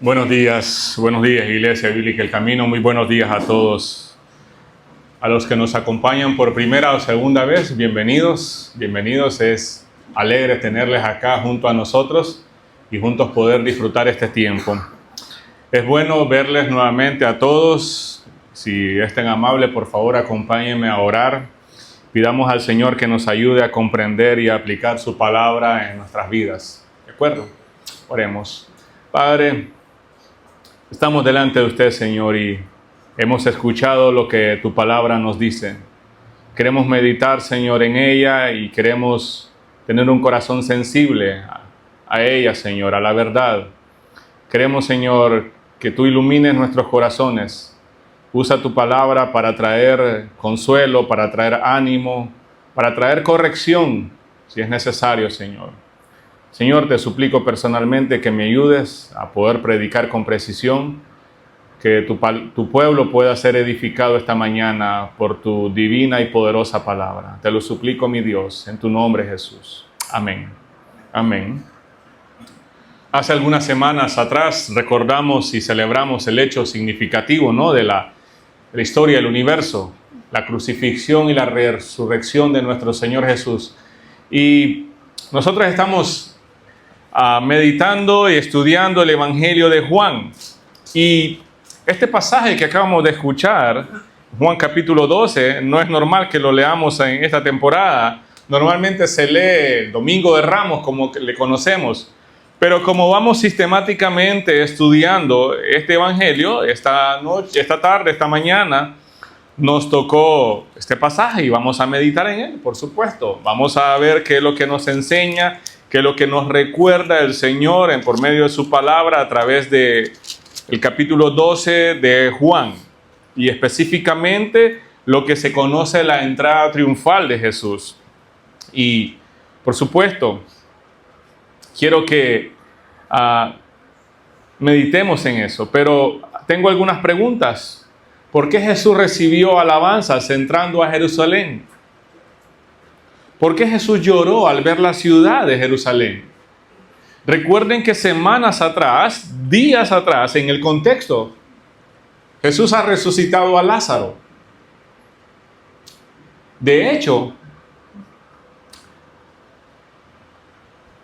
Buenos días, Iglesia Bíblica El Camino. Muy buenos días a todos. A los que nos acompañan por primera o segunda vez, bienvenidos. Bienvenidos, es alegre tenerles acá junto a nosotros y juntos poder disfrutar este tiempo. Es bueno verles nuevamente a todos. Si es tan amable, por favor, acompáñenme a orar. Pidamos al Señor que nos ayude a comprender y a aplicar su palabra en nuestras vidas. ¿De acuerdo? Oremos. Padre, estamos delante de usted, Señor, y hemos escuchado lo que tu palabra nos dice. Queremos meditar, Señor, en ella y queremos tener un corazón sensible a ella, Señor, a la verdad. Queremos, Señor, que tú ilumines nuestros corazones. Usa tu palabra para traer consuelo, para traer ánimo, para traer corrección, si es necesario, Señor. Señor, te suplico personalmente que me ayudes a poder predicar con precisión, que tu pueblo pueda ser edificado esta mañana por tu divina y poderosa palabra. Te lo suplico, mi Dios, en tu nombre, Jesús. Amén. Amén. Hace algunas semanas atrás recordamos y celebramos el hecho significativo, ¿no?, de la historia del universo, la crucifixión y la resurrección de nuestro Señor Jesús. Y nosotros estamos meditando y estudiando el Evangelio de Juan. Y este pasaje que acabamos de escuchar, Juan capítulo 12, no es normal que lo leamos en esta temporada. Normalmente se lee el Domingo de Ramos, como le conocemos. Pero como vamos sistemáticamente estudiando este Evangelio, esta noche, esta tarde, esta mañana, nos tocó este pasaje y vamos a meditar en él, por supuesto. Vamos a ver qué es lo que nos enseña, qué es lo que nos recuerda el Señor por medio de su palabra a través del capítulo 12 de Juan. Y específicamente lo que se conoce la entrada triunfal de Jesús. Y, por supuesto, quiero que meditemos en eso, pero tengo algunas preguntas. ¿Por qué Jesús recibió alabanzas entrando a Jerusalén? ¿Por qué Jesús lloró al ver la ciudad de Jerusalén? Recuerden que semanas atrás, días atrás, en el contexto, Jesús ha resucitado a Lázaro. De hecho,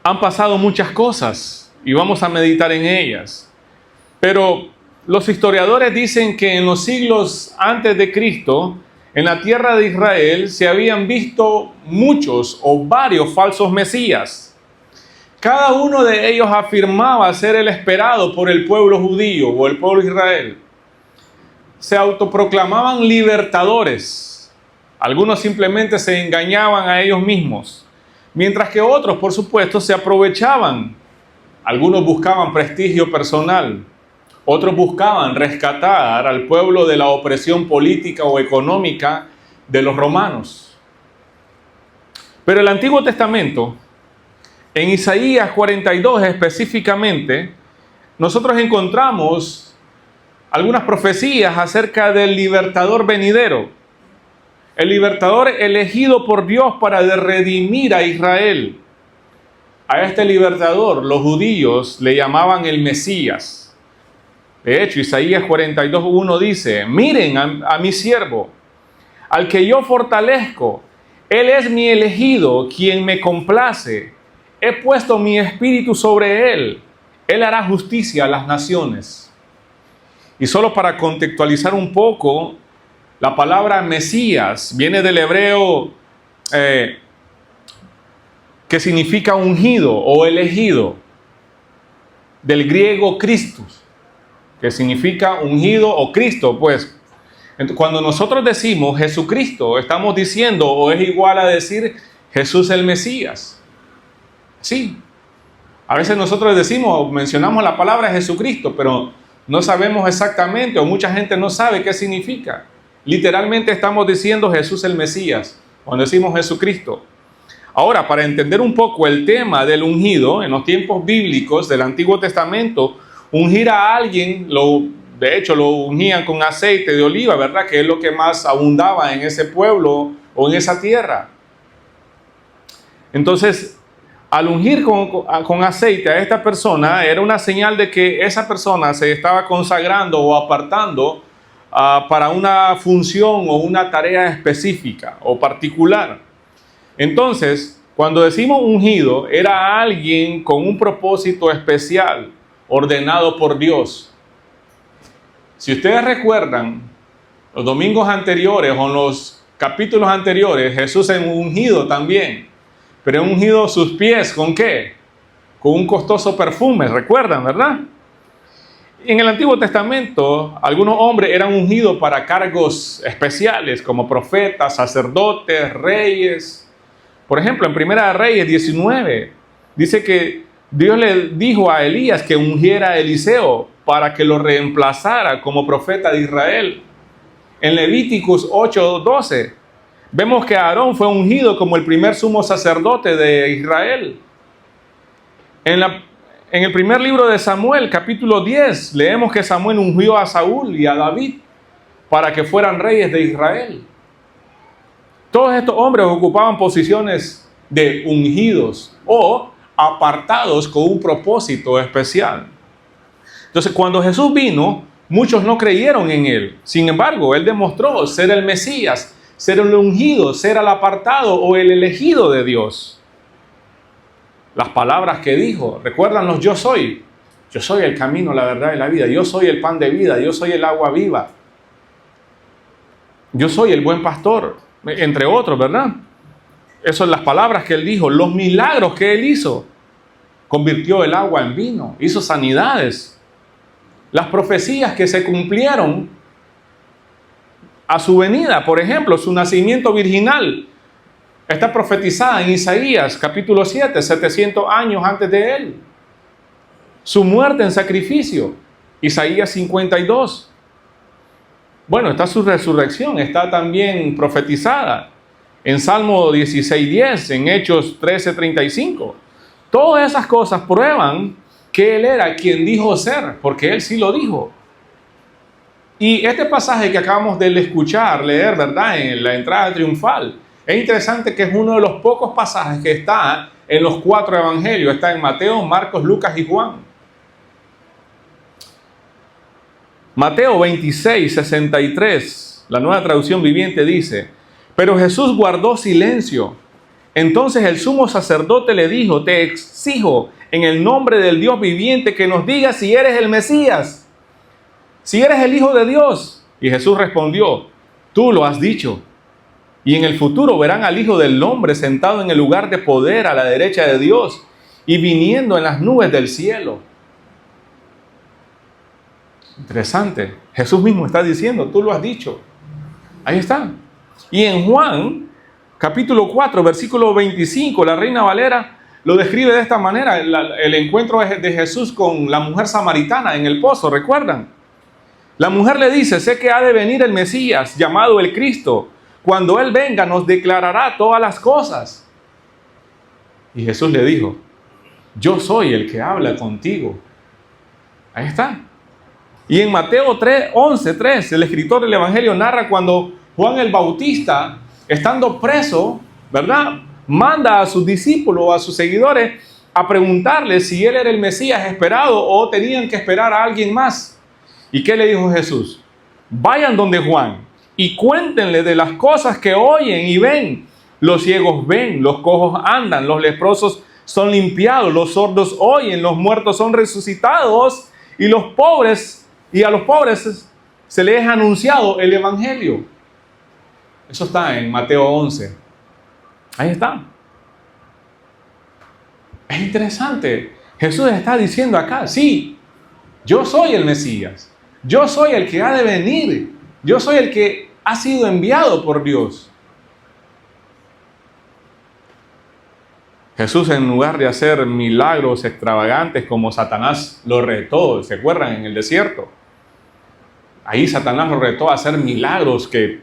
han pasado muchas cosas y vamos a meditar en ellas. Pero los historiadores dicen que en los siglos antes de Cristo, en la tierra de Israel se habían visto muchos o varios falsos mesías. Cada uno de ellos afirmaba ser el esperado por el pueblo judío o el pueblo de Israel. Se autoproclamaban libertadores. Algunos simplemente se engañaban a ellos mismos. Mientras que otros, por supuesto, se aprovechaban. Algunos buscaban prestigio personal. Otros buscaban rescatar al pueblo de la opresión política o económica de los romanos. Pero el Antiguo Testamento, en Isaías 42 específicamente, nosotros encontramos algunas profecías acerca del libertador venidero. El libertador elegido por Dios para redimir a Israel. A este libertador los judíos le llamaban el Mesías. De hecho, Isaías 42:1 dice: miren a mi siervo, al que yo fortalezco. Él es mi elegido, quien me complace. He puesto mi espíritu sobre él. Él hará justicia a las naciones. Y solo para contextualizar un poco, la palabra Mesías viene del hebreo que significa ungido o elegido, del griego Christus, que significa ungido o Cristo. Pues cuando nosotros decimos Jesucristo, estamos diciendo o es igual a decir Jesús el Mesías. Sí, a veces nosotros decimos o mencionamos la palabra Jesucristo, pero no sabemos exactamente o mucha gente no sabe qué significa. Literalmente estamos diciendo Jesús el Mesías cuando decimos Jesucristo. Ahora, para entender un poco el tema del ungido, en los tiempos bíblicos del Antiguo Testamento, ungir a alguien, de hecho lo ungían con aceite de oliva, ¿verdad? Que es lo que más abundaba en ese pueblo o en esa tierra. Entonces, Al ungir con aceite a esta persona, era una señal de que esa persona se estaba consagrando o apartando para una función o una tarea específica o particular. Entonces, cuando decimos ungido, era alguien con un propósito especial, ordenado por Dios. Si ustedes recuerdan, los domingos anteriores o en los capítulos anteriores, Jesús es ungido también. Pero ungido sus pies, ¿con qué? Con un costoso perfume, ¿recuerdan, verdad? En el Antiguo Testamento, algunos hombres eran ungidos para cargos especiales, como profetas, sacerdotes, reyes. Por ejemplo, en Primera de Reyes 19, dice que Dios le dijo a Elías que ungiera a Eliseo para que lo reemplazara como profeta de Israel. En Levíticos 8:12, vemos que Aarón fue ungido como el primer sumo sacerdote de Israel. En el primer libro de Samuel, capítulo 10, leemos que Samuel ungió a Saúl y a David para que fueran reyes de Israel. Todos estos hombres ocupaban posiciones de ungidos o apartados con un propósito especial. Entonces, cuando Jesús vino, muchos no creyeron en él. Sin embargo, él demostró ser el Mesías, ser el ungido, ser el apartado o el elegido de Dios. Las palabras que dijo, recuerdan los yo soy el camino, la verdad y la vida, yo soy el pan de vida, yo soy el agua viva, yo soy el buen pastor, entre otros, ¿verdad? Esas son las palabras que él dijo, los milagros que él hizo, convirtió el agua en vino, hizo sanidades, las profecías que se cumplieron a su venida, por ejemplo, su nacimiento virginal, está profetizada en Isaías capítulo 7, 700 años antes de él. Su muerte en sacrificio, Isaías 52. Bueno, está su resurrección, está también profetizada en Salmo 16:10, en Hechos 13:35. Todas esas cosas prueban que él era quien dijo ser, porque él sí lo dijo. Y este pasaje que acabamos de leer, ¿verdad? En la entrada triunfal, es interesante que es uno de los pocos pasajes que está en los 4 evangelios. Está en Mateo, Marcos, Lucas y Juan. Mateo 26:63, la Nueva Traducción Viviente dice, pero Jesús guardó silencio. Entonces el sumo sacerdote le dijo, te exijo en el nombre del Dios viviente que nos digas si eres el Mesías, si eres el Hijo de Dios. Y Jesús respondió, tú lo has dicho. Y en el futuro verán al Hijo del Hombre sentado en el lugar de poder a la derecha de Dios y viniendo en las nubes del cielo. Interesante. Jesús mismo está diciendo, tú lo has dicho. Ahí está. Y en Juan, capítulo 4, versículo 25, la Reina Valera lo describe de esta manera. El encuentro de Jesús con la mujer samaritana en el pozo, ¿recuerdan? La mujer le dice, sé que ha de venir el Mesías, llamado el Cristo. Cuando Él venga, nos declarará todas las cosas. Y Jesús le dijo, yo soy el que habla contigo. Ahí está. Y en Mateo 11:3, el escritor del Evangelio narra cuando Juan el Bautista, estando preso, ¿verdad?, manda a sus discípulos, a sus seguidores, a preguntarle si Él era el Mesías esperado o tenían que esperar a alguien más. ¿Y qué le dijo Jesús? Vayan donde Juan y cuéntenle de las cosas que oyen y ven. Los ciegos ven, los cojos andan, los leprosos son limpiados, los sordos oyen, los muertos son resucitados y a los pobres se les es anunciado el Evangelio. Eso está en Mateo 11. Ahí está. Es interesante. Jesús está diciendo acá, sí, yo soy el Mesías. Yo soy el que ha de venir. Yo soy el que ha sido enviado por Dios. Jesús, en lugar de hacer milagros extravagantes como Satanás lo retó, ¿se acuerdan? En el desierto. Ahí Satanás lo retó a hacer milagros que...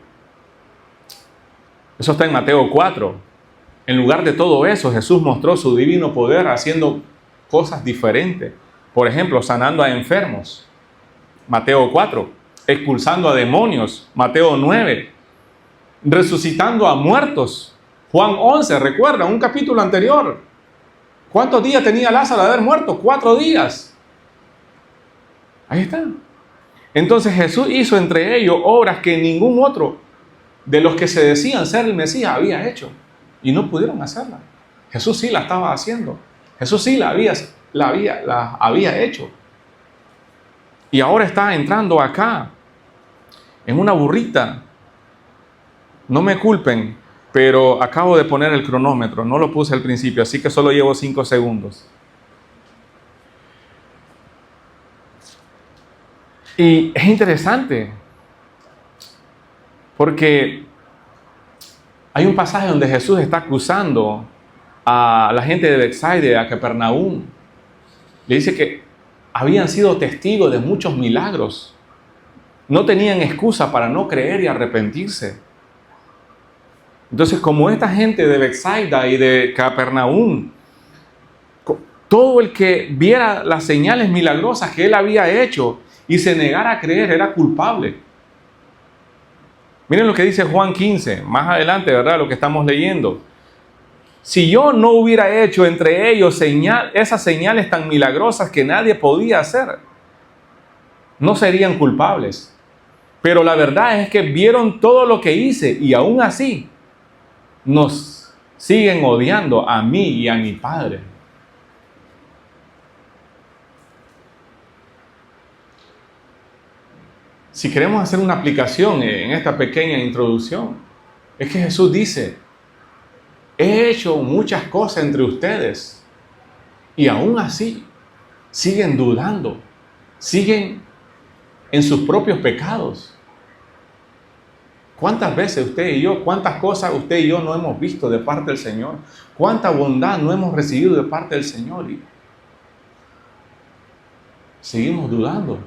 Eso está en Mateo 4. En lugar de todo eso, Jesús mostró su divino poder haciendo cosas diferentes. Por ejemplo, sanando a enfermos. Mateo 4. Expulsando a demonios. Mateo 9. Resucitando a muertos. Juan 11, recuerda, un capítulo anterior. ¿Cuántos días tenía Lázaro de haber muerto? 4 días. Ahí está. Entonces Jesús hizo entre ellos obras que ningún otro de los que se decían ser el Mesías había hecho. Y no pudieron hacerla. Jesús sí la estaba haciendo. Jesús sí la había hecho. Y ahora está entrando acá, en una burrita. No me culpen, pero acabo de poner el cronómetro. No lo puse al principio, así que solo llevo 5 segundos. Y es interesante, porque hay un pasaje donde Jesús está acusando a la gente de Betsaida, a Capernaum. Le dice que habían sido testigos de muchos milagros. No tenían excusa para no creer y arrepentirse. Entonces, como esta gente de Betsaida y de Capernaum, todo el que viera las señales milagrosas que él había hecho y se negara a creer era culpable. Miren lo que dice Juan 15, más adelante, ¿verdad? Lo que estamos leyendo. Si yo no hubiera hecho entre ellos esas señales tan milagrosas que nadie podía hacer, no serían culpables. Pero la verdad es que vieron todo lo que hice y aún así nos siguen odiando a mí y a mi Padre. Si queremos hacer una aplicación en esta pequeña introducción, es que Jesús dice: he hecho muchas cosas entre ustedes y aún así siguen dudando, siguen en sus propios pecados. ¿Cuántas veces usted y yo, cuántas cosas usted y yo no hemos visto de parte del Señor? ¿Cuánta bondad no hemos recibido de parte del Señor? Y seguimos dudando.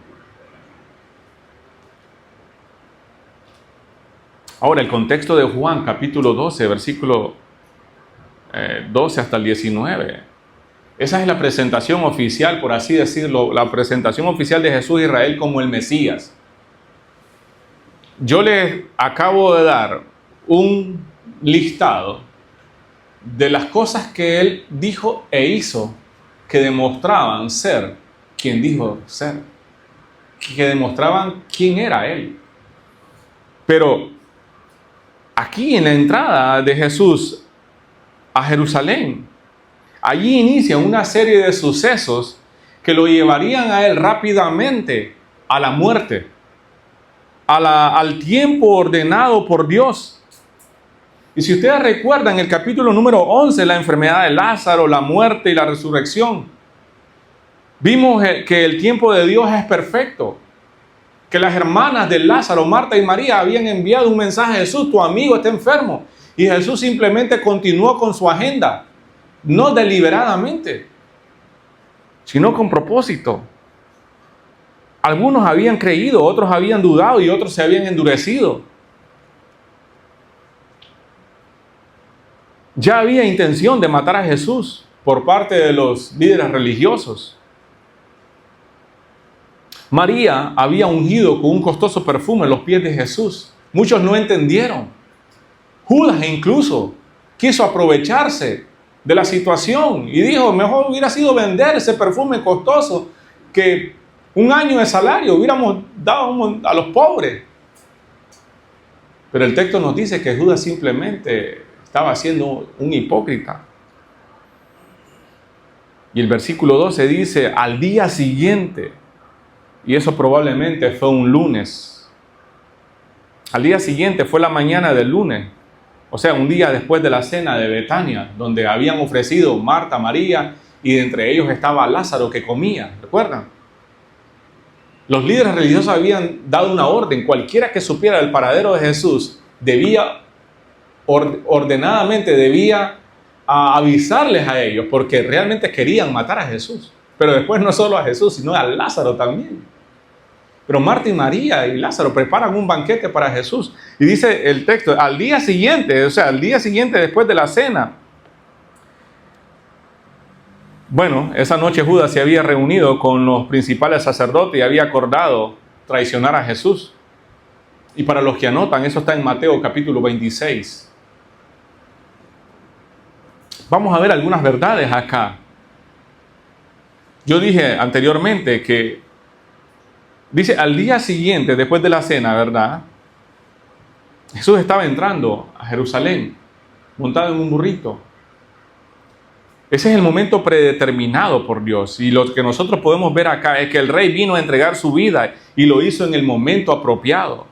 Ahora, el contexto de Juan, capítulo 12, versículo 12 hasta el 19. Esa es la presentación oficial, por así decirlo, la presentación oficial de Jesús de Israel como el Mesías. Yo les acabo de dar un listado de las cosas que él dijo e hizo que demostraban ser quien dijo ser, que demostraban quién era él. Pero aquí en la entrada de Jesús a Jerusalén, allí inicia una serie de sucesos que lo llevarían a él rápidamente a la muerte, al tiempo ordenado por Dios. Y si ustedes recuerdan el capítulo número 11, la enfermedad de Lázaro, la muerte y la resurrección, vimos que el tiempo de Dios es perfecto, que las hermanas de Lázaro, Marta y María, habían enviado un mensaje a Jesús: tu amigo está enfermo. Y Jesús simplemente continuó con su agenda, no deliberadamente, sino con propósito. Algunos habían creído, otros habían dudado y otros se habían endurecido. Ya había intención de matar a Jesús por parte de los líderes religiosos. María había ungido con un costoso perfume los pies de Jesús. Muchos no entendieron. Judas incluso quiso aprovecharse de la situación y dijo: mejor hubiera sido vender ese perfume costoso que 1 año de salario, hubiéramos dado a los pobres. Pero el texto nos dice que Judas simplemente estaba siendo un hipócrita. Y el versículo 12 dice: al día siguiente, y eso probablemente fue un lunes. Al día siguiente fue la mañana del lunes, o sea, un día después de la cena de Betania, donde habían ofrecido Marta, María, y entre ellos estaba Lázaro que comía, ¿recuerdan? Los líderes religiosos habían dado una orden: cualquiera que supiera el paradero de Jesús debía, ordenadamente debía avisarles a ellos, porque realmente querían matar a Jesús. Pero después no solo a Jesús, sino a Lázaro también. Pero Marta y María y Lázaro preparan un banquete para Jesús. Y dice el texto: al día siguiente, o sea, al día siguiente después de la cena. Bueno, esa noche Judas se había reunido con los principales sacerdotes y había acordado traicionar a Jesús. Y para los que anotan, eso está en Mateo capítulo 26. Vamos a ver algunas verdades acá. Yo dije anteriormente que, dice, al día siguiente, después de la cena, ¿verdad? Jesús estaba entrando a Jerusalén, montado en un burrito. Ese es el momento predeterminado por Dios. Y lo que nosotros podemos ver acá es que el rey vino a entregar su vida y lo hizo en el momento apropiado.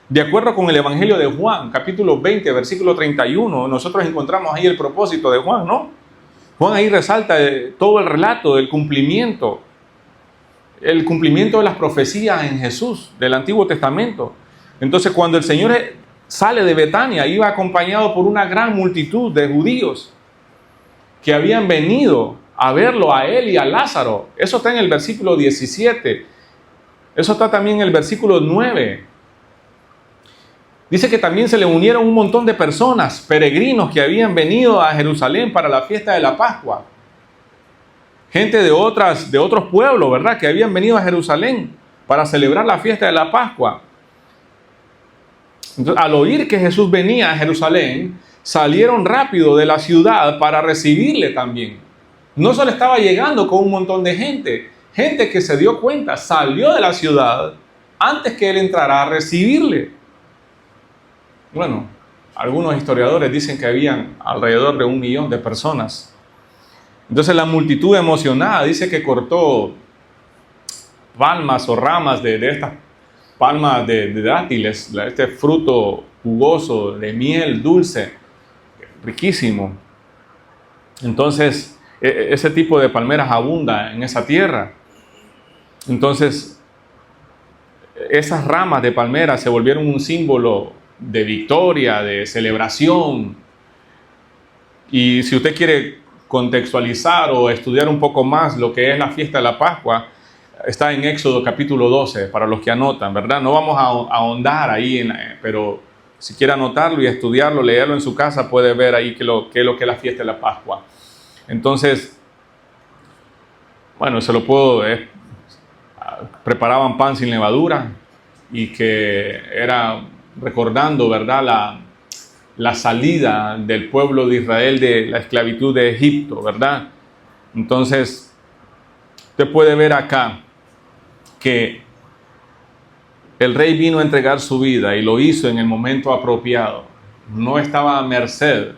De acuerdo con el Evangelio de Juan, capítulo 20, versículo 31, nosotros encontramos ahí el propósito de Juan, ¿no? Juan ahí resalta todo el relato del cumplimiento, el cumplimiento de las profecías en Jesús del Antiguo Testamento. Entonces, cuando el Señor sale de Betania, iba acompañado por una gran multitud de judíos que habían venido a verlo a él y a Lázaro. Eso está en el versículo 17. Eso está también en el versículo 9. Dice que también se le unieron un montón de personas, peregrinos que habían venido a Jerusalén para la fiesta de la Pascua. Gente de otros pueblos, ¿verdad? Que habían venido a Jerusalén para celebrar la fiesta de la Pascua. Entonces, al oír que Jesús venía a Jerusalén, salieron rápido de la ciudad para recibirle también. No solo estaba llegando con un montón de gente que se dio cuenta, salió de la ciudad antes que él entrara a recibirle. Bueno, algunos historiadores dicen que habían alrededor de 1 millón de personas. Entonces la multitud emocionada dice que cortó palmas o ramas de estas palmas de dátiles, este fruto jugoso de miel dulce, riquísimo. Entonces, ese tipo de palmeras abunda en esa tierra. Entonces, esas ramas de palmeras se volvieron un símbolo de victoria, de celebración. Y si usted quiere contextualizar o estudiar un poco más lo que es la fiesta de la Pascua, está en Éxodo capítulo 12, para los que anotan, ¿verdad? No vamos a ahondar ahí, pero si quiere anotarlo y estudiarlo, leerlo en su casa, puede ver ahí qué es lo que es la fiesta de la Pascua. Entonces, bueno, se lo puedo... preparaban pan sin levadura y que era recordando, ¿verdad?, la salida del pueblo de Israel de la esclavitud de Egipto, ¿verdad? Entonces, usted puede ver acá que el rey vino a entregar su vida y lo hizo en el momento apropiado. No estaba a merced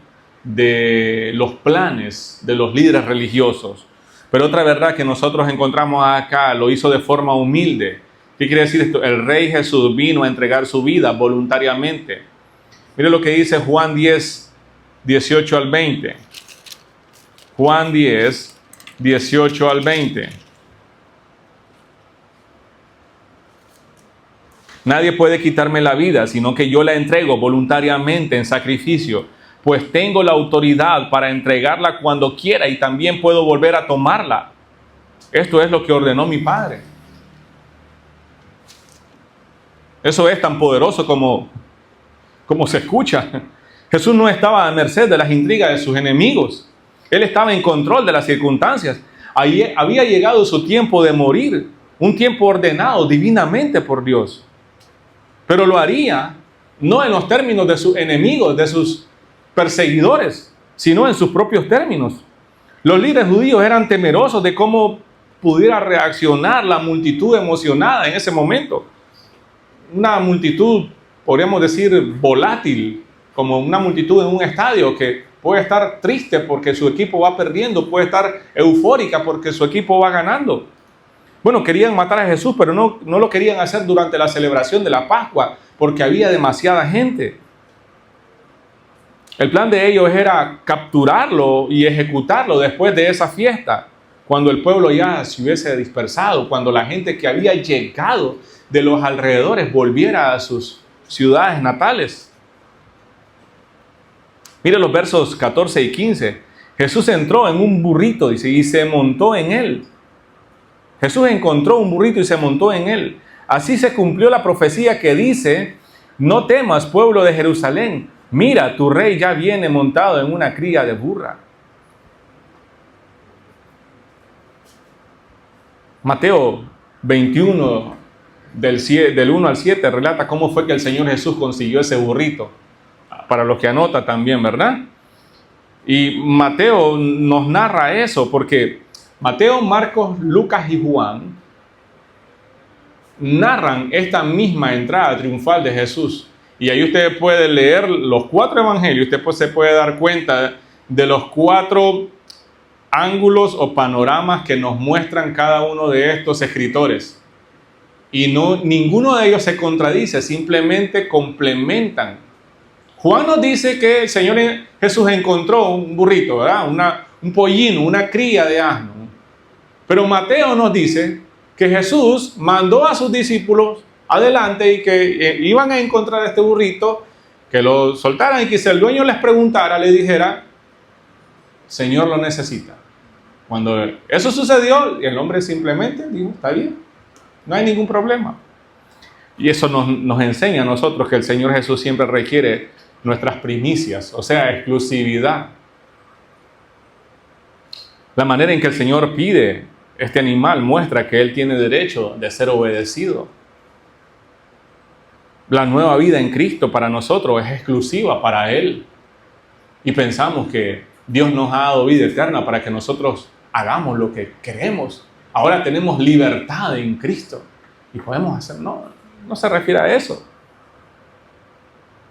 de los planes de los líderes religiosos. Pero otra verdad que nosotros encontramos acá, lo hizo de forma humilde. ¿Qué quiere decir esto? El rey Jesús vino a entregar su vida voluntariamente. Mire lo que dice Juan 10, 18 al 20. Juan 10, 18 al 20. Nadie puede quitarme la vida, sino que yo la entrego voluntariamente en sacrificio, pues tengo la autoridad para entregarla cuando quiera y también puedo volver a tomarla. Esto es lo que ordenó mi Padre. Eso es tan poderoso como se escucha. Jesús no estaba a merced de las intrigas de sus enemigos. Él estaba en control de las circunstancias. Ahí había llegado su tiempo de morir, un tiempo ordenado divinamente por Dios. Pero lo haría no en los términos de sus enemigos, de sus perseguidores, sino en sus propios términos. Los líderes judíos eran temerosos de cómo pudiera reaccionar la multitud emocionada en ese momento. Una multitud, podríamos decir, volátil, como una multitud en un estadio que puede estar triste porque su equipo va perdiendo, puede estar eufórica porque su equipo va ganando. Bueno, querían matar a Jesús, pero no lo querían hacer durante la celebración de la Pascua, porque había demasiada gente. El plan de ellos era capturarlo y ejecutarlo después de esa fiesta, cuando el pueblo ya se hubiese dispersado, cuando la gente que había llegado de los alrededores volviera a sus ciudades natales. Mire los versos 14 y 15. Jesús entró en un burrito, dice, y se montó en él. Jesús encontró un burrito y se montó en él. Así se cumplió la profecía que dice: no temas, pueblo de Jerusalén, mira, tu rey ya viene montado en una cría de burra. Mateo 21, del 1 al 7, relata cómo fue que el Señor Jesús consiguió ese burrito. Para los que anotan también, ¿verdad? Y Mateo nos narra eso porque Mateo, Marcos, Lucas y Juan narran esta misma entrada triunfal de Jesús. Y ahí usted puede leer los 4 evangelios, usted se puede dar cuenta de los 4 ángulos o panoramas que nos muestran cada uno de estos escritores. Y ninguno de ellos se contradice, simplemente complementan. Juan nos dice que el Señor Jesús encontró un burrito, ¿verdad? Un pollino, una cría de asno. Pero Mateo nos dice que Jesús mandó a sus discípulos adelante y que iban a encontrar este burrito, que lo soltaran y que si el dueño les preguntara, le dijera, Señor lo necesita. Cuando eso sucedió, el hombre simplemente dijo, está bien, no hay ningún problema. Y eso nos enseña a nosotros que el Señor Jesús siempre requiere nuestras primicias, o sea, exclusividad. La manera en que el Señor pide este animal muestra que Él tiene derecho de ser obedecido. La nueva vida en Cristo para nosotros es exclusiva para Él. Y pensamos que Dios nos ha dado vida eterna para que nosotros hagamos lo que queremos. Ahora tenemos libertad en Cristo y podemos hacer. No se refiere a eso.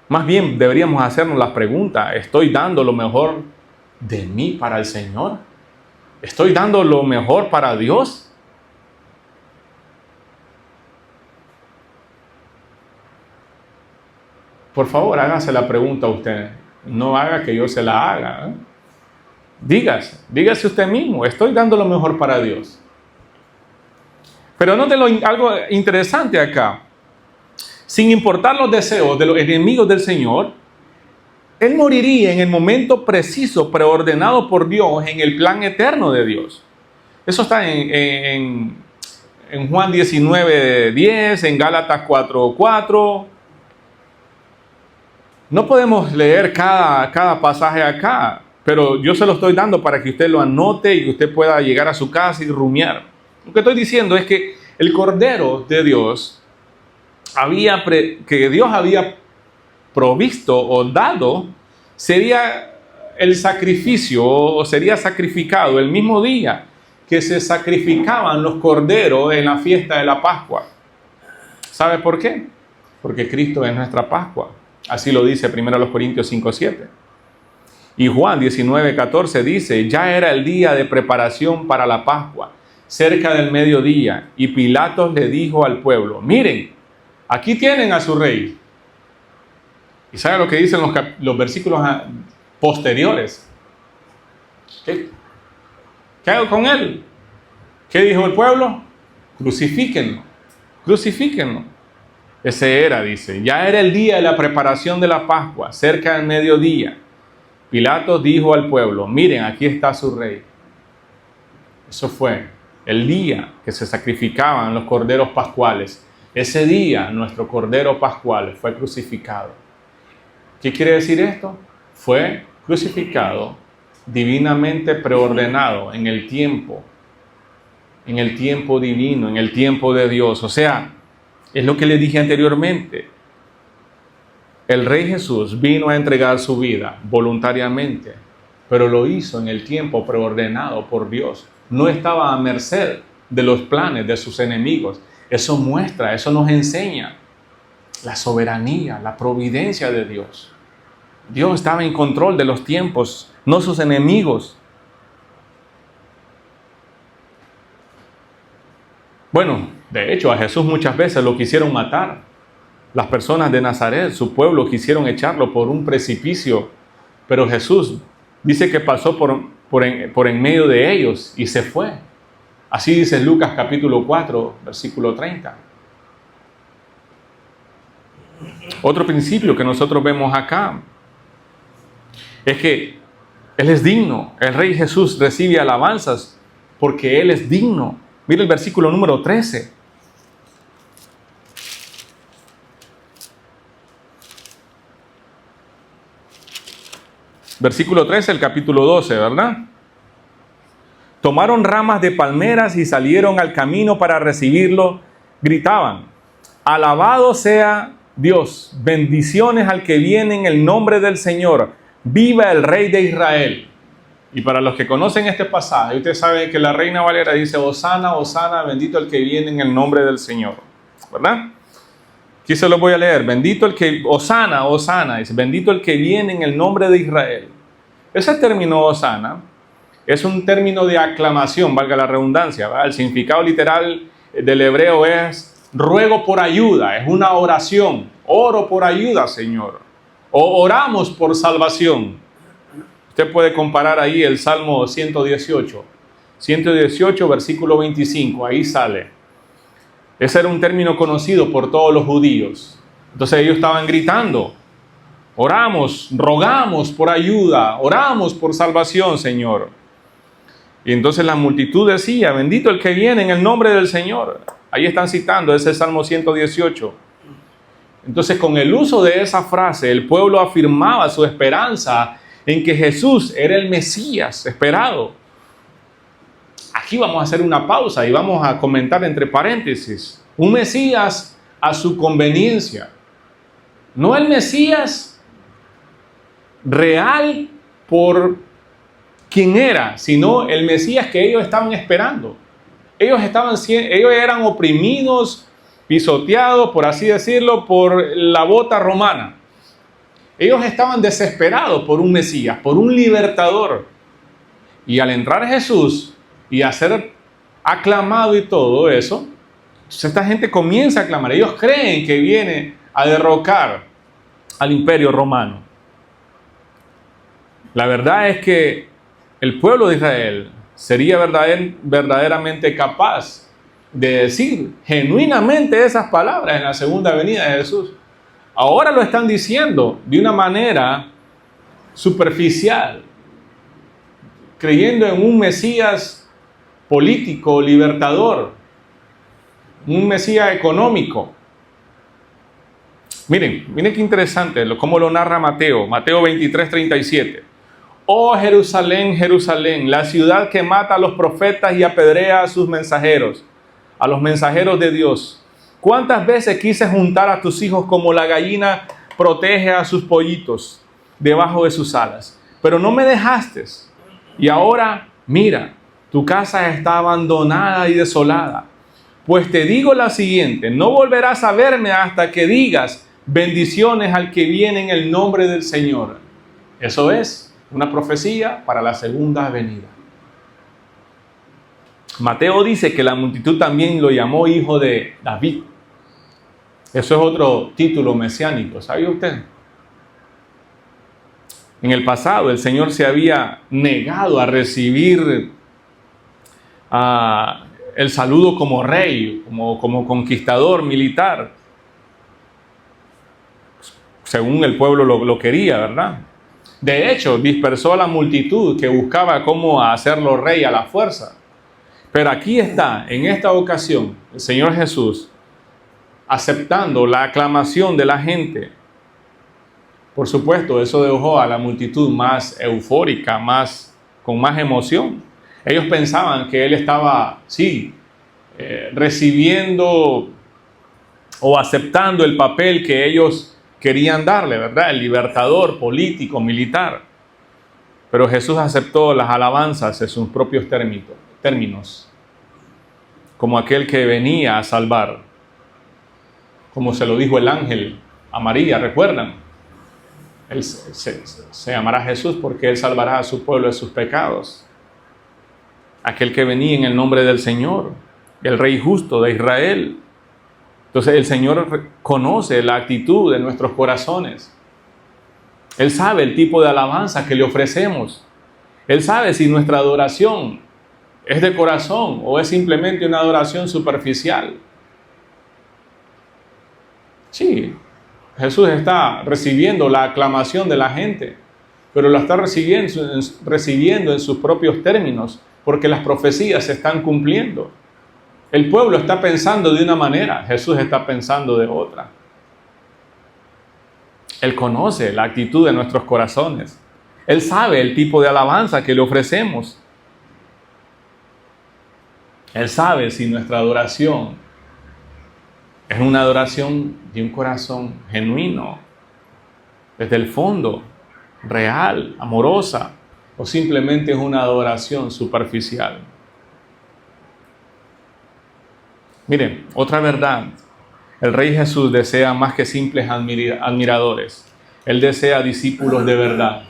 Más bien deberíamos hacernos la pregunta, ¿estoy dando lo mejor de mí para el Señor? ¿Estoy dando lo mejor para Dios? Por favor, hágase la pregunta a usted. No haga que yo se la haga, ¿eh? Dígase usted mismo, ¿estoy dando lo mejor para Dios? Pero note algo interesante acá. Sin importar los deseos de los enemigos del Señor, Él moriría en el momento preciso, preordenado por Dios, en el plan eterno de Dios. Eso está en Juan 19:10, en Gálatas 4:4. No podemos leer cada pasaje acá, pero yo se lo estoy dando para que usted lo anote y que usted pueda llegar a su casa y rumiar. Lo que estoy diciendo es que el Cordero de Dios que Dios había provisto o dado, sería el sacrificio o sería sacrificado el mismo día que se sacrificaban los corderos en la fiesta de la Pascua. ¿Sabe por qué? Porque Cristo es nuestra Pascua. Así lo dice 1 Corintios 5:7. Y Juan 19:14 dice, ya era el día de preparación para la Pascua, cerca del mediodía, y Pilatos le dijo al pueblo, miren, aquí tienen a su rey. ¿Y sabe lo que dicen los versículos posteriores? ¿Qué hago con él? ¿Qué dijo el pueblo? Crucifíquenlo, crucifíquenlo. Ese era, dice, ya era el día de la preparación de la Pascua, cerca del mediodía. Pilatos dijo al pueblo, miren, aquí está su rey. Eso fue el día que se sacrificaban los corderos pascuales. Ese día nuestro cordero pascual fue crucificado. ¿Qué quiere decir esto? Fue crucificado, divinamente preordenado en el tiempo divino, en el tiempo de Dios. O sea, es lo que le dije anteriormente. El Rey Jesús vino a entregar su vida voluntariamente, pero lo hizo en el tiempo preordenado por Dios. No estaba a merced de los planes de sus enemigos. Eso muestra, eso nos enseña la soberanía, la providencia de Dios. Dios estaba en control de los tiempos, no sus enemigos. Bueno, de hecho, a Jesús muchas veces lo quisieron matar. Las personas de Nazaret, su pueblo, quisieron echarlo por un precipicio, pero Jesús dice que pasó por en medio de ellos y se fue. Así dice Lucas capítulo 4, versículo 30. Otro principio que nosotros vemos acá es que Él es digno. El Rey Jesús recibe alabanzas porque Él es digno. Mira el versículo número 13. Versículo 13, el capítulo 12, ¿verdad? Tomaron ramas de palmeras y salieron al camino para recibirlo. Gritaban, alabado sea Dios, bendiciones al que viene en el nombre del Señor. Viva el Rey de Israel. Y para los que conocen este pasaje, ustedes saben que la Reina Valera dice, Hosana, Hosana, bendito el que viene en el nombre del Señor, ¿verdad? Aquí se lo voy a leer, bendito el que, Hosana, Hosana, dice, bendito el que viene en el nombre de Israel. Ese término Hosana es un término de aclamación, valga la redundancia, ¿verdad? El significado literal del hebreo es ruego por ayuda, es una oración, oro por ayuda, Señor, o oramos por salvación. Usted puede comparar ahí el Salmo 118, versículo 25, ahí sale. Ese era un término conocido por todos los judíos. Entonces ellos estaban gritando, oramos, rogamos por ayuda, oramos por salvación, Señor. Y entonces la multitud decía, bendito el que viene en el nombre del Señor. Ahí están citando ese Salmo 118. Entonces con el uso de esa frase, el pueblo afirmaba su esperanza en que Jesús era el Mesías esperado. Aquí vamos a hacer una pausa y vamos a comentar entre paréntesis. Un Mesías a su conveniencia. No el Mesías real por quien era, sino el Mesías que ellos estaban esperando. Ellos eran oprimidos, pisoteados, por así decirlo, por la bota romana. Ellos estaban desesperados por un Mesías, por un libertador. Y al entrar Jesús y a ser aclamado y todo eso, entonces esta gente comienza a aclamar. Ellos creen que viene a derrocar al imperio romano. La verdad es que el pueblo de Israel sería verdaderamente capaz de decir genuinamente esas palabras en la segunda venida de Jesús. Ahora lo están diciendo de una manera superficial, creyendo en un Mesías político, libertador, un Mesías económico. Miren qué interesante cómo lo narra Mateo 23:37. Oh Jerusalén, Jerusalén, la ciudad que mata a los profetas y apedrea a sus mensajeros, a los mensajeros de Dios. ¿Cuántas veces quise juntar a tus hijos como la gallina protege a sus pollitos debajo de sus alas? Pero no me dejaste. Y ahora, mira, tu casa está abandonada y desolada. Pues te digo la siguiente, no volverás a verme hasta que digas bendiciones al que viene en el nombre del Señor. Eso es una profecía para la segunda venida. Mateo dice que la multitud también lo llamó hijo de David. Eso es otro título mesiánico, ¿sabía usted? En el pasado el Señor se había negado a recibir el saludo como rey, como conquistador militar, según el pueblo lo quería, ¿verdad? De hecho, dispersó a la multitud que buscaba cómo hacerlo rey a la fuerza. Pero aquí está, en esta ocasión, el Señor Jesús aceptando la aclamación de la gente. Por supuesto, eso dejó a la multitud más eufórica, con más emoción. Ellos pensaban que Él estaba, recibiendo o aceptando el papel que ellos querían darle, ¿verdad? El libertador político, militar. Pero Jesús aceptó las alabanzas en sus propios términos, como aquel que venía a salvar, como se lo dijo el ángel a María, ¿recuerdan? Él se llamará Jesús porque Él salvará a su pueblo de sus pecados. Aquel que venía en el nombre del Señor, el Rey justo de Israel. Entonces el Señor conoce la actitud de nuestros corazones. Él sabe el tipo de alabanza que le ofrecemos. Él sabe si nuestra adoración es de corazón o es simplemente una adoración superficial. Sí, Jesús está recibiendo la aclamación de la gente, pero la está recibiendo en sus propios términos, porque las profecías se están cumpliendo. El pueblo está pensando de una manera, Jesús está pensando de otra. Él conoce la actitud de nuestros corazones. Él sabe el tipo de alabanza que le ofrecemos. Él sabe si nuestra adoración es una adoración de un corazón genuino, desde el fondo, real, amorosa, o simplemente es una adoración superficial. Miren, otra verdad. El Rey Jesús desea más que simples admiradores. Él desea discípulos de verdad.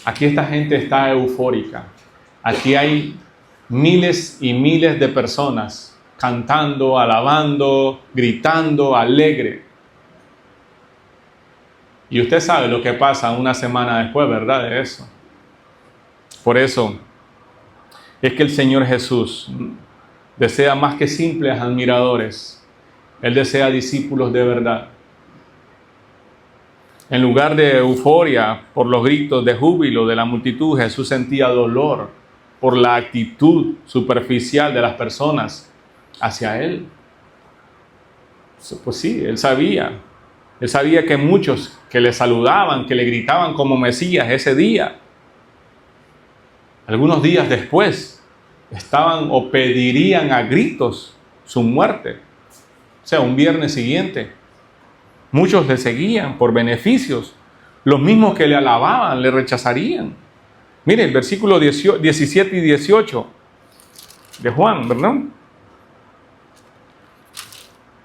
Aquí esta gente está eufórica. Aquí hay miles y miles de personas cantando, alabando, gritando, alegre. Y usted sabe lo que pasa una semana después, ¿verdad? De eso. Por eso es que el Señor Jesús desea más que simples admiradores. Él desea discípulos de verdad. En lugar de euforia por los gritos de júbilo de la multitud, Jesús sentía dolor por la actitud superficial de las personas hacia Él. Pues sí, Él sabía que muchos que le saludaban, que le gritaban como Mesías ese día, algunos días después, estaban o pedirían a gritos su muerte. O sea, un viernes siguiente. Muchos le seguían por beneficios. Los mismos que le alababan le rechazarían. Mire, el versículo 17 y 18 de Juan, ¿verdad?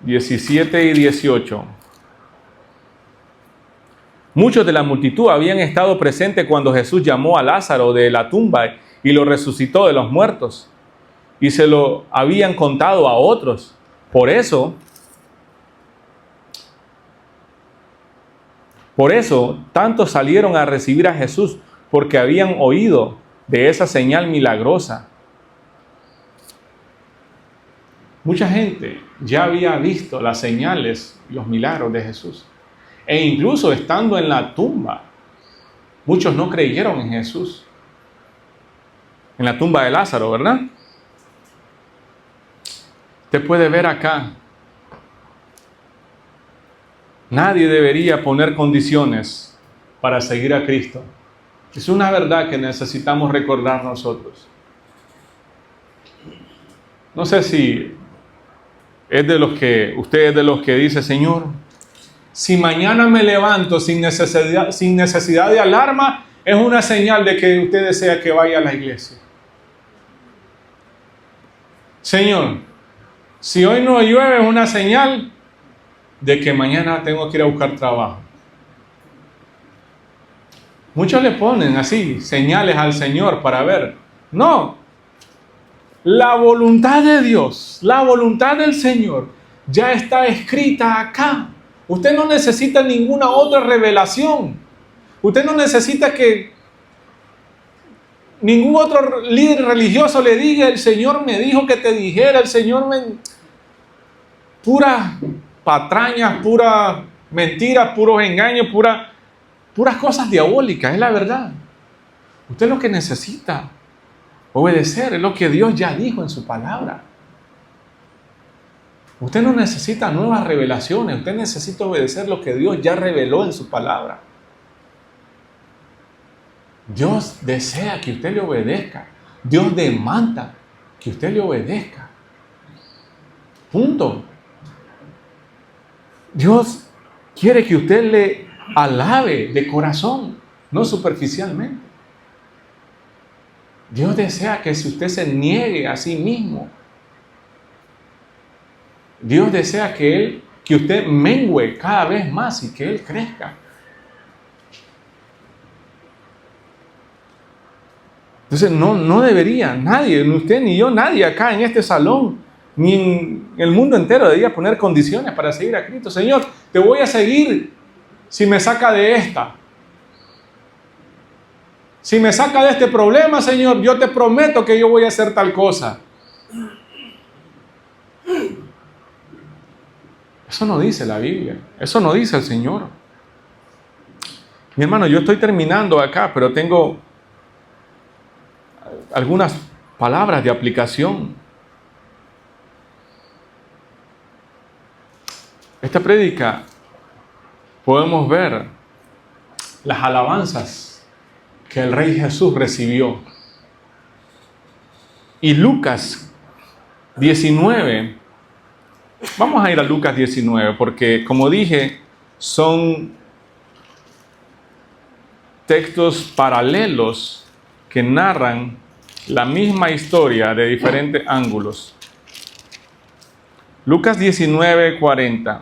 17 y 18. Muchos de la multitud habían estado presentes cuando Jesús llamó a Lázaro de la tumba y lo resucitó de los muertos. Y se lo habían contado a otros. Por eso, tantos salieron a recibir a Jesús porque habían oído de esa señal milagrosa. Mucha gente ya había visto las señales, los milagros de Jesús. E incluso estando en la tumba, muchos no creyeron en Jesús. En la tumba de Lázaro, ¿verdad? Usted puede ver acá. Nadie debería poner condiciones para seguir a Cristo. Es una verdad que necesitamos recordar nosotros. No sé si usted es de los que dice, Señor, si mañana me levanto sin necesidad de alarma, es una señal de que usted desea que vaya a la iglesia. Señor, si hoy no llueve, es una señal de que mañana tengo que ir a buscar trabajo. Muchos le ponen así señales al Señor para ver. No, la voluntad de Dios, la voluntad del Señor ya está escrita acá. Usted no necesita ninguna otra revelación. Usted no necesita que ningún otro líder religioso le diga, el Señor me dijo que te dijera, el Señor me... Puras patrañas, puras mentiras, puros engaños, puras cosas diabólicas, es la verdad. Usted lo que necesita obedecer es lo que Dios ya dijo en su palabra. Usted no necesita nuevas revelaciones, usted necesita obedecer lo que Dios ya reveló en su palabra. Dios desea que usted le obedezca. Dios demanda que usted le obedezca. Punto. Dios quiere que usted le alabe de corazón, no superficialmente. Dios desea que si usted se niegue a sí mismo, Dios desea que usted mengüe cada vez más y que Él crezca. Entonces no debería nadie, ni usted ni yo, nadie acá en este salón, ni en el mundo entero debería poner condiciones para seguir a Cristo. Señor, te voy a seguir si me saca de esta. Si me saca de este problema, Señor, yo te prometo que yo voy a hacer tal cosa. Eso no dice la Biblia. Eso no dice el Señor. Mi hermano, yo estoy terminando acá, pero tengo algunas palabras de aplicación. Esta prédica podemos ver las alabanzas que el Rey Jesús recibió. Y Lucas 19, vamos a ir a Lucas 19, porque como dije, son textos paralelos que narran la misma historia de diferentes ángulos. Lucas 19:40.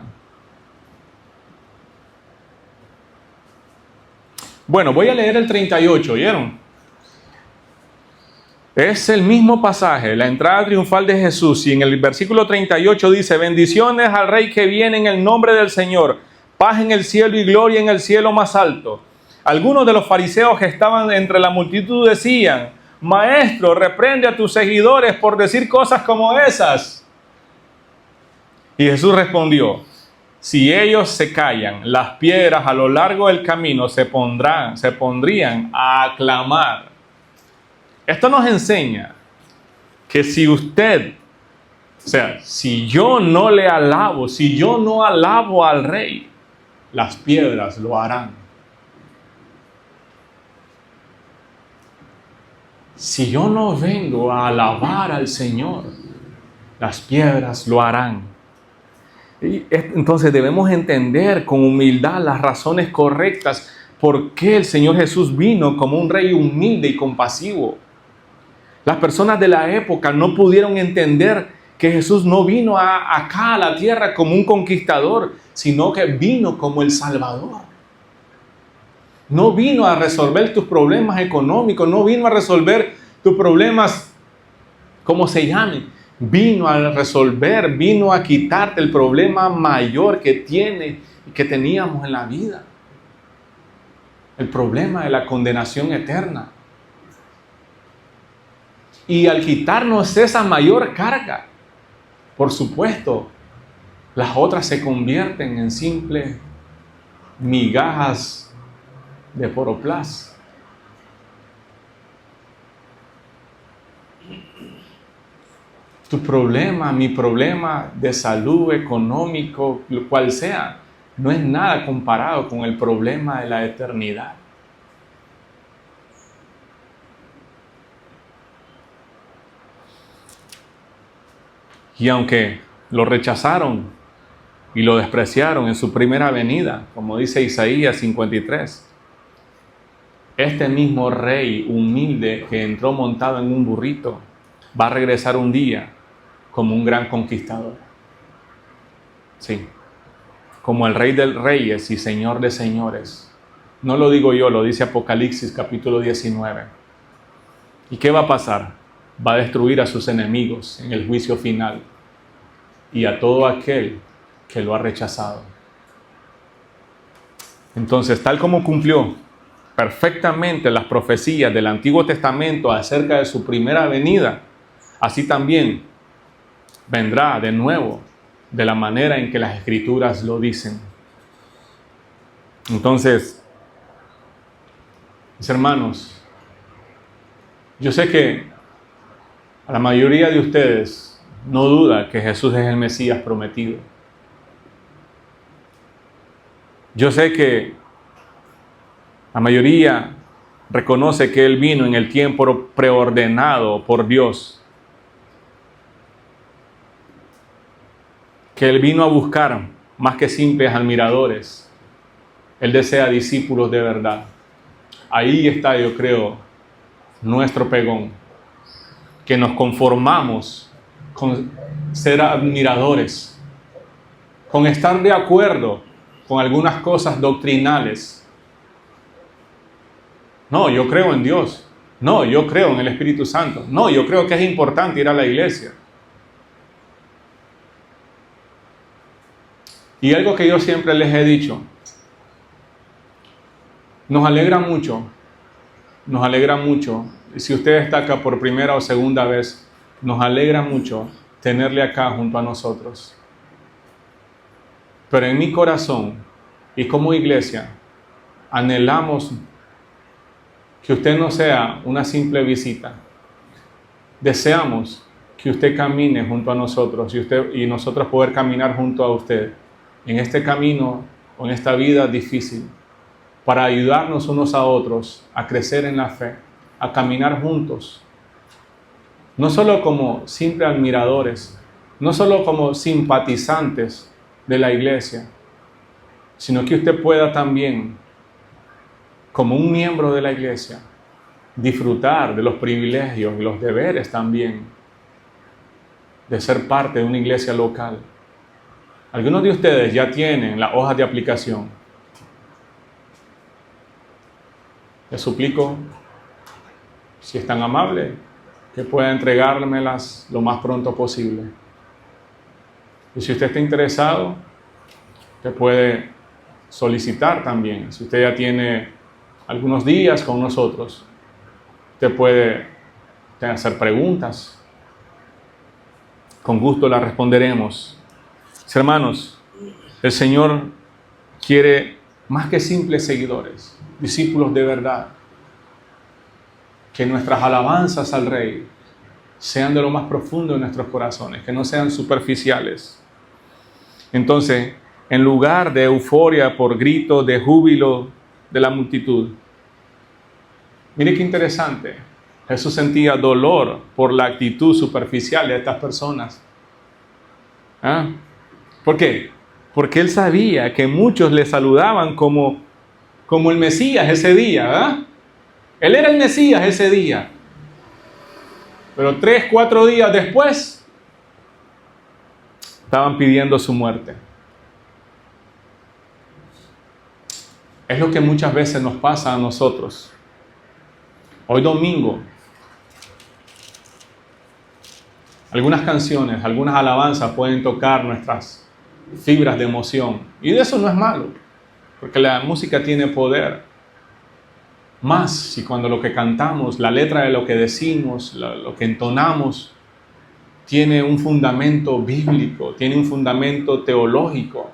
Bueno, voy a leer el 38, ¿oyeron? Es el mismo pasaje, la entrada triunfal de Jesús, y en el versículo 38 dice: bendiciones al Rey que viene en el nombre del Señor, paz en el cielo y gloria en el cielo más alto. Algunos de los fariseos que estaban entre la multitud decían: Maestro, reprende a tus seguidores por decir cosas como esas. Y Jesús respondió: si ellos se callan, las piedras a lo largo del camino se pondrían a aclamar. Esto nos enseña que si yo no le alabo, si yo no alabo al Rey, las piedras lo harán. Si yo no vengo a alabar al Señor, las piedras lo harán. Y entonces debemos entender con humildad las razones correctas por qué el Señor Jesús vino como un Rey humilde y compasivo. Las personas de la época no pudieron entender que Jesús no vino acá a la tierra como un conquistador, sino que vino como el Salvador. No vino a resolver tus problemas económicos, no vino a resolver tus problemas, como se llamen. Vino a quitarte el problema mayor que teníamos en la vida. El problema de la condenación eterna. Y al quitarnos esa mayor carga, por supuesto, las otras se convierten en simples migajas de poroplás. Tu problema, mi problema de salud, económico, lo cual sea, no es nada comparado con el problema de la eternidad. Y aunque lo rechazaron y lo despreciaron en su primera venida, como dice Isaías 53, este mismo Rey humilde que entró montado en un burrito va a regresar un día como un gran conquistador. Sí, como el Rey de Reyes y Señor de Señores. No lo digo yo, lo dice Apocalipsis capítulo 19. ¿Y qué va a pasar? Va a destruir a sus enemigos en el juicio final y a todo aquel que lo ha rechazado. Entonces, tal como cumplió perfectamente las profecías del Antiguo Testamento acerca de su primera venida, así también vendrá de nuevo de la manera en que las Escrituras lo dicen. Entonces, mis hermanos, yo sé que a la mayoría de ustedes no duda que Jesús es el Mesías prometido. Yo sé que la mayoría reconoce que Él vino en el tiempo preordenado por Dios. Que Él vino a buscar más que simples admiradores. Él desea discípulos de verdad. Ahí está, yo creo, nuestro pegón. Que nos conformamos con ser admiradores, con estar de acuerdo con algunas cosas doctrinales. No, yo creo en Dios. No, yo creo en el Espíritu Santo. No, yo creo que es importante ir a la iglesia. Y algo que yo siempre les he dicho, nos alegra mucho, si usted está acá por primera o segunda vez, nos alegra mucho tenerle acá junto a nosotros. Pero en mi corazón y como iglesia, anhelamos que usted no sea una simple visita. Deseamos que usted camine junto a nosotros y nosotros poder caminar junto a usted en este camino o en esta vida difícil, para ayudarnos unos a otros a crecer en la fe, a caminar juntos, no solo como simples admiradores, no solo como simpatizantes de la iglesia, sino que usted pueda también como un miembro de la iglesia, disfrutar de los privilegios y los deberes también de ser parte de una iglesia local. Algunos de ustedes ya tienen las hojas de aplicación. Les suplico, si es tan amable, que pueda entregármelas lo más pronto posible. Y si usted está interesado, usted puede solicitar también. Si usted ya tiene algunos días con nosotros, usted puede hacer preguntas. Con gusto las responderemos. Mis hermanos, el Señor quiere más que simples seguidores, discípulos de verdad. Que nuestras alabanzas al Rey sean de lo más profundo de nuestros corazones, que no sean superficiales. Entonces, en lugar de euforia por gritos de júbilo de la multitud, mire qué interesante, Jesús sentía dolor por la actitud superficial de estas personas. ¿Ah? ¿Por qué? Porque Él sabía que muchos le saludaban como el Mesías ese día, ¿verdad? Él era el Mesías ese día. Pero 3, 4 días después, estaban pidiendo su muerte. Es lo que muchas veces nos pasa a nosotros. Hoy domingo, algunas canciones, algunas alabanzas pueden tocar nuestras fibras de emoción. Y de eso no es malo, porque la música tiene poder. Más si cuando lo que cantamos, la letra de lo que decimos, lo que entonamos, tiene un fundamento bíblico, tiene un fundamento teológico,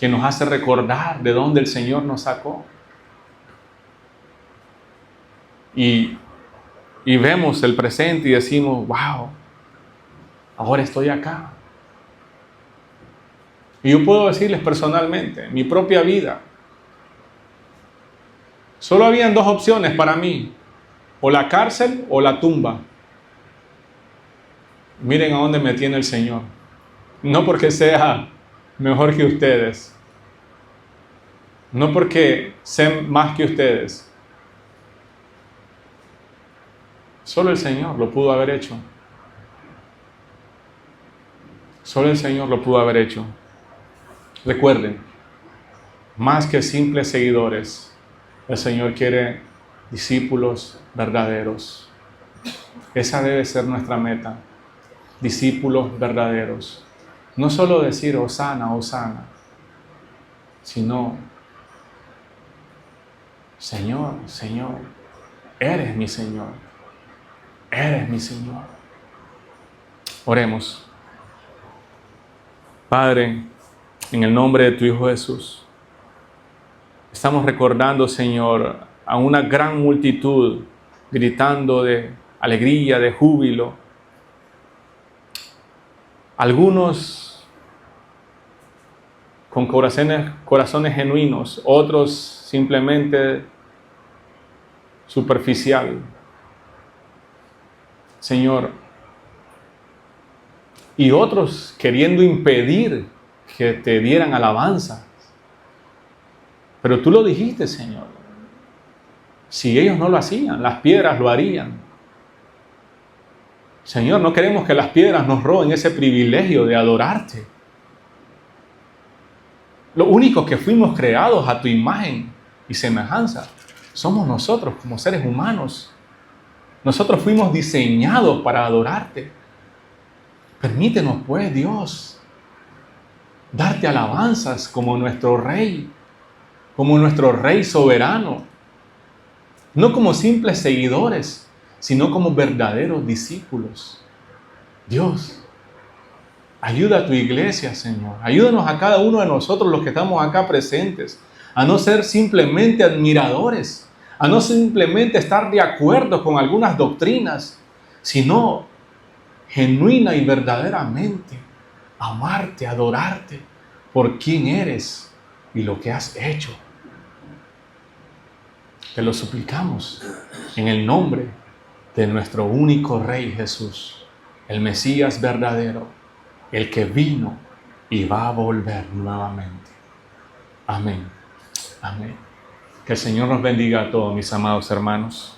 que nos hace recordar de dónde el Señor nos sacó. Y vemos el presente y decimos, wow, ahora estoy acá. Y yo puedo decirles personalmente, mi propia vida, solo habían 2 opciones para mí, o la cárcel o la tumba. Miren a dónde me tiene el Señor. No porque sea mejor que ustedes, no porque sé más que ustedes. Solo el Señor lo pudo haber hecho. Solo el Señor lo pudo haber hecho. Recuerden, más que simples seguidores, el Señor quiere discípulos verdaderos. Esa debe ser nuestra meta. Discípulos verdaderos. No solo decir Hosana, Hosana, sino Señor, Señor, eres mi Señor. Eres mi Señor. Oremos. Padre, en el nombre de tu Hijo Jesús, estamos recordando, Señor, a una gran multitud gritando de alegría, de júbilo. Algunos con corazones genuinos, otros simplemente superficial. Señor, y otros queriendo impedir que te dieran alabanza. Pero tú lo dijiste, Señor. Si ellos no lo hacían, las piedras lo harían. Señor, no queremos que las piedras nos roben ese privilegio de adorarte. Lo único que fuimos creados a tu imagen y semejanza somos nosotros como seres humanos. Nosotros fuimos diseñados para adorarte. Permítenos, pues, Dios, darte alabanzas como nuestro Rey soberano. No como simples seguidores, sino como verdaderos discípulos. Dios, ayuda a tu iglesia, Señor. Ayúdanos a cada uno de nosotros, los que estamos acá presentes, a no ser simplemente admiradores, a no simplemente estar de acuerdo con algunas doctrinas, sino genuina y verdaderamente amarte, adorarte por quién eres y lo que has hecho. Te lo suplicamos en el nombre de nuestro único Rey Jesús, el Mesías verdadero, el que vino y va a volver nuevamente. Amén. Amén. Que el Señor nos bendiga a todos, mis amados hermanos.